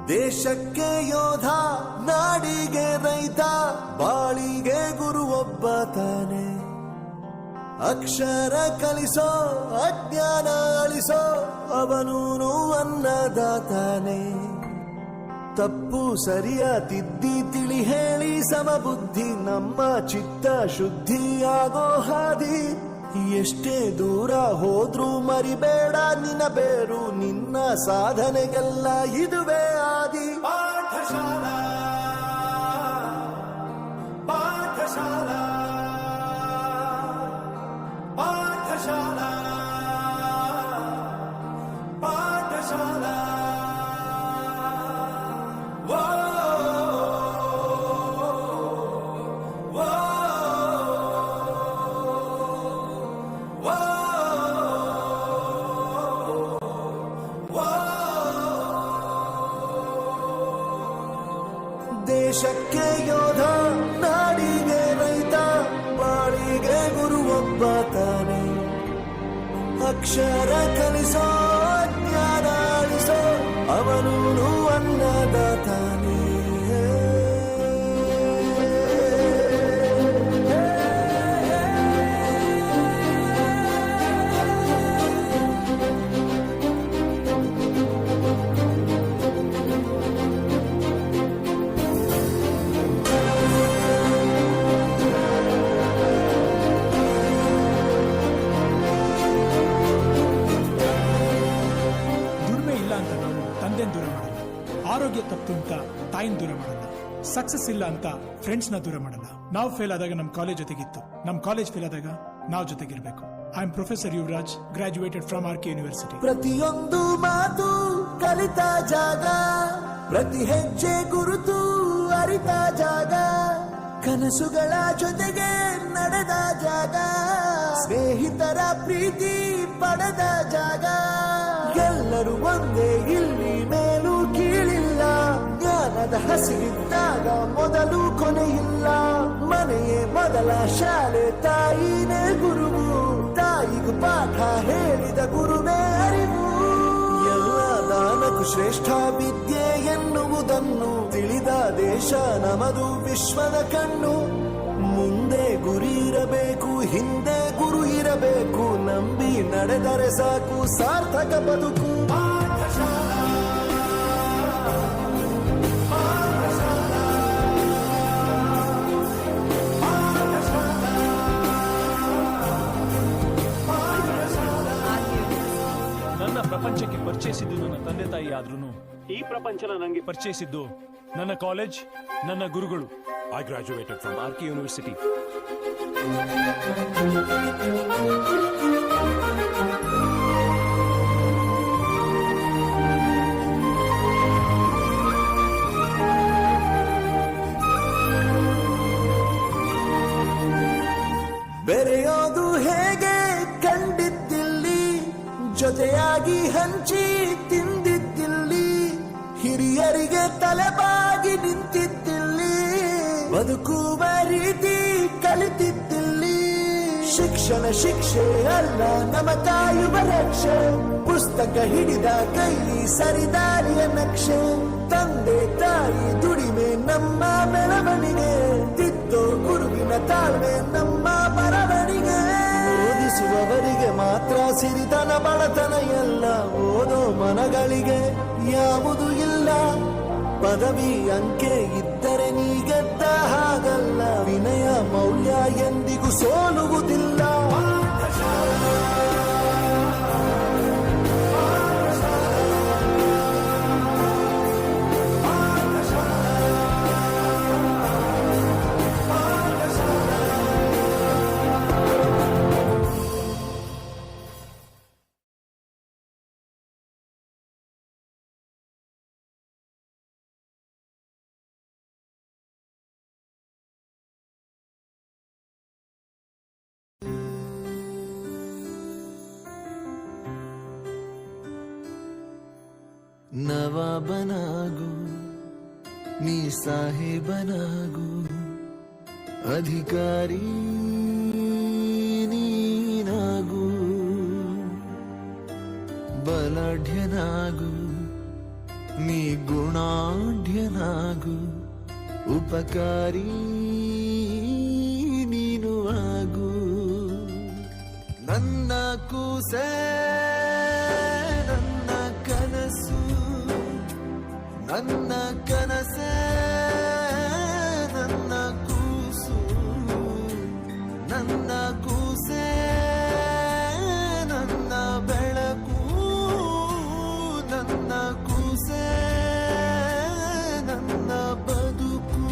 ದೇಶಕ್ಕೆ ಯೋಧ, ನಾಡಿಗೆ ರೈತ, ಬಾಳಿಗೆ ಗುರು ಒಬ್ಬ ತಾನೆ. ಅಕ್ಷರ ಕಲಿಸೋ, ಅಜ್ಞಾನ ಅಳಿಸೋ, ಅವನೂನು ಅನ್ನದಾತಾನೆ. ತಪ್ಪು ಸರಿಯ ತಿದ್ದಿ ತಿಳಿ ಹೇಳಿ ಸಮಬುದ್ಧಿ, ನಮ್ಮ ಚಿತ್ತ ಶುದ್ಧಿಯಾಗೋ ಹಾದಿ. ಎಷ್ಟೇ ದೂರ ಹೋದ್ರೂ ಮರಿಬೇಡ ನಿನ್ನ ಬೇರು, ನಿನ್ನ ಸಾಧನೆಗೆಲ್ಲ ಇದುವೇ ಆದಿ. ಪಾಠಶಾಲಾ ಪಾಠಶಾಲಾ ಪಾಠಶಾಲಾ ಪಾಠಶಾಲಾ. ದೇಶಕ್ಕೆ ಯೋಧ, ನಾಡಿಗೆ ರೈತ, ಬಾಳಿಗೆ ಗುರು ಒಬ್ಬ ತಾನೆ. ಅಕ್ಷರ ಕಲಿಸೋ, ಜ್ಞಾನ ಅಳಿಸೋ, ಅವನೂನು ಅನ್ನದಾತಾನೆ. ದೂರ ಮಾಡಲ್ಲ, ಆರೋಗ್ಯ ತಪ್ಪು ಅಂತ ತಾಯಿನ ದೂರ ಮಾಡಲ್ಲ, ಸಕ್ಸಸ್ ಇಲ್ಲ ಅಂತ ಫ್ರೆಂಡ್ಸ್ ನ ದೂರ ಮಾಡಲ್ಲ. ನಾವು ಫೇಲ್ ಆದಾಗ ನಮ್ ಕಾಲೇಜ್ ಜೊತೆಗಿತ್ತು, ನಮ್ ಕಾಲೇಜ್ ಫೇಲ್ ಆದಾಗ ನಾವು ಜೊತೆಗಿರ್ಬೇಕು. I am professor Yuvaraj, graduated from RK university. ಪ್ರತಿಯೊಂದು ಮಾತು ಕಲಿತ ಜಾಗ, ಪ್ರತಿ ಹೆಜ್ಜೆ ಗುರುತು ಅರಿತ ಜಾಗ, ಕನಸುಗಳ ಜೊತೆಗೆ ನಡೆದ ಜಾಗ, ಸ್ನೇಹಿತರ ಪ್ರೀತಿ ಪಡೆದ ಜಾಗ. ಎಲ್ಲರೂ ಒಂದೇ, ಇಲ್ಲಿ ಮೇಲೂ ಕೀಳಿಲ್ಲ, ಜ್ಞಾನದ ಹಸಿವಿದ್ದಾಗ ಮೊದಲು ಕೊನೆಯಿಲ್ಲ. ಮನೆಯೇ ಮೊದಲ ಶಾಲೆ, ತಾಯಿನೇ ಗುರುವು, ತಾಯಿಗೂ ಪಾಠ ಹೇಳಿದ ಗುರುವೇ ಅರಿವು. ಎಲ್ಲ ದಾನಕ್ಕೂ ಶ್ರೇಷ್ಠ ವಿದ್ಯೆ ಎನ್ನುವುದನ್ನು ತಿಳಿದ ದೇಶ ನಮದು, ವಿಶ್ವದ ಕಣ್ಣು. ಮುಂದೆ ಗುರಿ ಇರಬೇಕು, ಹಿಂದೆ ಗುರು ಇರಬೇಕು, ನಂಬಿ ನಡೆದರೆ ಸಾಕು ಸಾರ್ಥಕ ಬದುಕು. ನನ್ನ ಪ್ರಪಂಚಕ್ಕೆ ಪರಿಚಯಿಸಿದ್ದು ನನ್ನ ತಂದೆ ತಾಯಿ ಆದ್ರೂ ಈ ಪ್ರಪಂಚನ ನನಗೆ ಪರಿಚಯಿಸಿದ್ದು ನನ್ನ ಕಾಲೇಜ್, ನನ್ನ ಗುರುಗಳು. I graduated from RK University. ಬೆರೆಯೋದು ಹೇಗೆ ಕಂಡಿದ್ದಿಲ್ಲಿ, ಜೊತೆಯಾಗಿ ಹಂಚಿ ತಿಂದಿದ್ದಿಲ್ಲಿ, ಹಿರಿಯರಿಗೆ ತಲೆಬಾಗಿ ನಿಂತಿದ್ದಿಲ್ಲಿ, ಬದುಕುವ ರೀತಿ ಕಲಿತಿದ್ದಿಲ್ಲಿ. ಶಿಕ್ಷಣ ಶಿಕ್ಷೆ ಅಲ್ಲ, ನಮ ಕಾಯುವ ರಕ್ಷೆ, ಪುಸ್ತಕ ಹಿಡಿದ ಕೈಲಿ ಸರಿದಾರಿಯ ನಕ್ಷೆ. ತಂದೆ ತಾಯಿ ದುಡಿಮೆ ನಮ್ಮ ಬೆಳವಣಿಗೆ, ತಿದ್ದೋ ಗುರುವಿನ ತಾಳ್ಮೆ ನಮ್ಮ ಬರವಣಿಗೆ. ಓದಿಸುವವರಿಗೆ ಮಾತ್ರ ಸಿರಿತನ ಬಡತನ ಎಲ್ಲ, ಓದೋ ಮನಗಳಿಗೆ ಯಾವುದು ಇಲ್ಲ. ಪದವಿ ಅಂಕೆ ಇದ್ದರೆ ನೀ ಗೆದ್ದ ಹಾಗಲ್ಲ, ವಿನಯ ಮೌಲ್ಯ ಎಂದಿಗೂ ಸೋಲುವುದಿಲ್ಲ. ನವಾಬನಾಗು, ನೀ ಸಾಹೇಬನಾಗು, ಅಧಿಕಾರಿ ದಾಢ್ಯನಾಗು ನೀ ಗುಣಾಢ್ಯನಾಗು ಉಪಕಾರಿ ನೀನು ಆಗು ನನ್ನ ಕೂಸೆ ನನ್ನ ಕನಸು ನನ್ನ ಕನಸೆ ನನ್ನ ಕೂಸು ನನ್ನ ಕೂಸೆ ನನ್ನ ಬೆಳಕು ನನ್ನ ಕೂಸೆ ನನ್ನ ಬದುಕು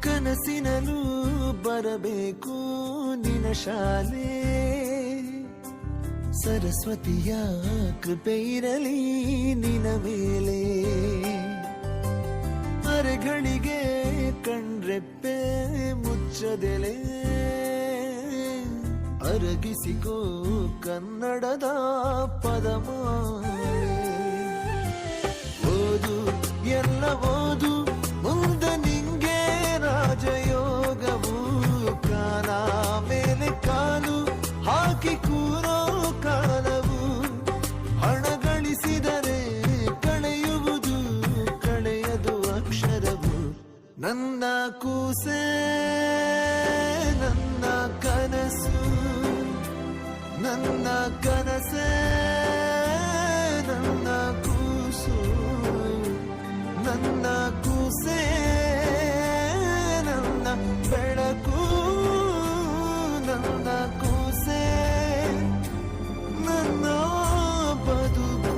ಕನಸಿನಲ್ಲೂ ಬರಬೇಕು ನಿನ ಶಾಲೆ ಸರಸ್ವತಿಯ ಕೃಪೆ ಇರಲಿ ನಿನ ಮೇಲೆ ಅರೆಗಳಿಗೆ ಕಣ್ರೆಪ್ಪೆ ಮುಚ್ಚದೆಲೆ ಅರಗಿಸಿಕೋ ಕನ್ನಡದ ಪದಮಾಲೆ ಓದು ಎಲ್ಲ ಓದು ಮುಂದೆ ನಿಂಗೆ ರಾಜಯೋಗವು ಕಾಲ ಮೇಲೆ ಕಾಲು ಹಾಕಿ ಕೂರೋ ಕಾಲವು ಹಣ ಗಳಿಸಿದರೆ ಕಳೆಯುವುದು ಕಳೆಯದು ಅಕ್ಷರವು ನನ್ನ ಕೂಸೆ ನನ್ನ ಕನಸು ನನ್ನ ಕನಸೆ ನನ್ನ ಕೂಸು ನನ್ನ ಕೂಸೆ ನನ್ನ ಬೆಳಕು ನನ್ನ ಕೂಸೆ ನನ್ನ ಬದುಕು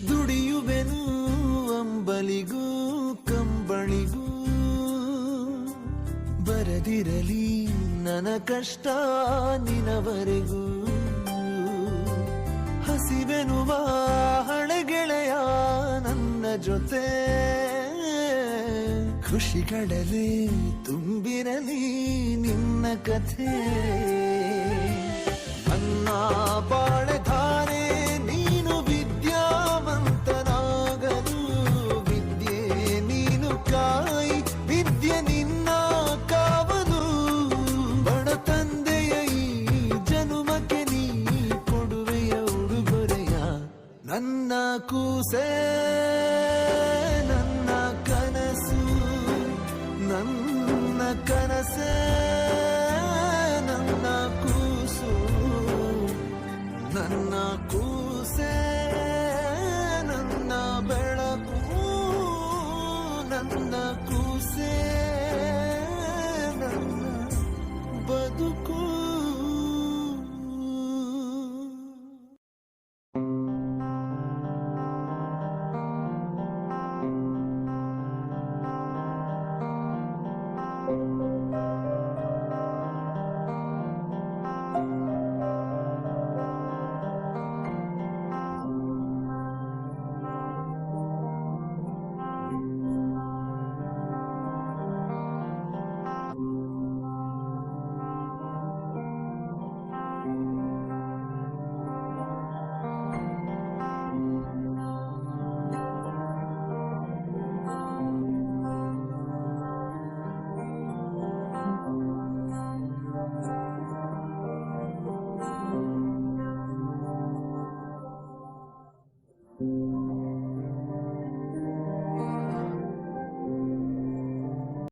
ದುಡಿಯುವೆನು ಅಂಬಲಿಗೂ ಕಂಬಳಿಗೂ ಬರದಿರಲಿ ನನ್ನ ಕಷ್ಟ ನಿನವರೆಗೂ ಹಸಿವೆನುವ ಹಳೆಗೆಳೆಯ ನನ್ನ ಜೊತೆ ಖುಷಿಗಳೇ ತುಂಬಿರಲಿ ನಿನ್ನ ಕಥೆ ನನ್ನ ಬಾಳೆ ಧಾರೆ ನೀನು ವಿದ್ಯಾವಂತನಾಗಲು ವಿದ್ಯೆ ನೀನು ಕಾಯಿ ವಿದ್ಯೆ ನಿನ್ನ ಕಾವಲು ಬಡ ತಂದೆಯ ಈ ಜನುಮಕ್ಕೆ ನೀ ಕೊಡುವೆಯ ಉಡುಗೊರೆಯ ನನ್ನ ಕೂಸೆ ನನ್ನ ಕನಸು ನನ್ನ ಕನಸೆ ನನ್ನ ಕೂಸು ನನ್ನ ಕೂಸೆ ನನ್ನ ಬೆಳಕು ನನ್ನ ಕೂಸೆ ನನ್ನ ಬದುಕು